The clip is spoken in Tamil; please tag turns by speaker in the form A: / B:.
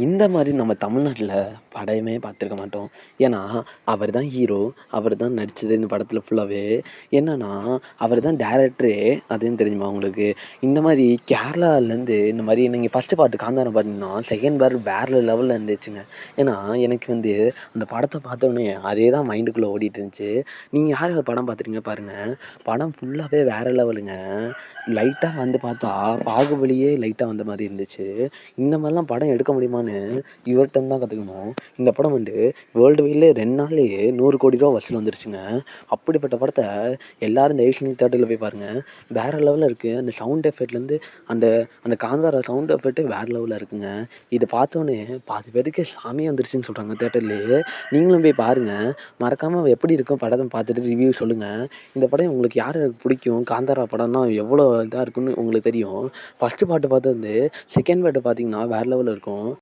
A: இந்த மாரி நம்ம தமிழ்நாட்ல படமே பார்த்துருக்க மாட்டோம். ஏன்னா, அவர் தான் ஹீரோ. அவர் தான் நடிச்சது இந்த படத்துல ஃபுல்லாவே. என்னன்னா, அவர் தான் டைரக்டரே. அதுவும் தெரியுமா உங்களுக்கு? இந்த மாரி கேரளாலருந்து இந்த மாரி நீங்க ஃபர்ஸ்ட் பார்ட் காந்தாரம் பார்த்தீங்கன்னா, செகண்ட் பார்ட் வேற லெவல்ல இருந்துச்சுங்க. ஏன்னா, எனக்கு அந்த படத்த பார்த்தோனே அதே தான் மைண்டுக்குள்ள ஓடிட்டு இருந்துச்சு. நீங்க யார் யார் படம் பார்த்துருக்கீங்க பாருங்க. படம் ஃபுல்லாவே வேற லெவலுங்க. லைட்டா பார்த்தா, பாகுபலியே லைட்டா வந்த மாரி இருந்துச்சு. இந்த மாரிலாம் படம் எடுக்க முடியுமான்னு இவர்ட்டருந்து தான் கத்துக்கணும். இந்த படம் வேர்ல்டு வைட்லயே 2 நாள்லயே ரூ. 100,00,00,000 வசூல் வந்துருச்சுங்க. அப்படிப்பட்ட படத்த எல்லாரும் தயவு செஞ்சு தியேட்டர்ல போய் பாருங்க. வேற லெவல்ல இருக்கு. அந்த சவுண்ட் எஃபெக்ட்லேருந்து அந்த அந்த காந்தாரா சவுண்ட் எஃபெக்ட்டே வேற லெவல்ல இருக்குங்க. இத பார்த்தோனே பாதி பேருக்கு சாமியே வந்துருச்சுன்னு சொல்றாங்க தியேட்டர்லயே. நீங்களும் போய் பாருங்க. மறக்காம எப்படி இருக்கும் படத்த பார்த்துட்டு ரிவ்யூ சொல்லுங்க. இந்த படம் உங்களுக்கு யார் யாருக்கு பிடிக்கும்? காந்தாரா படம்னா எவ்வளோ இதா இருக்குன்னு உங்களுக்கு தெரியும். ஃபர்ஸ்ட் பார்ட் பார்த்தது செகண்ட் பார்ட் பார்த்தீங்கன்னா வேற லெவல்ல இருக்கும்.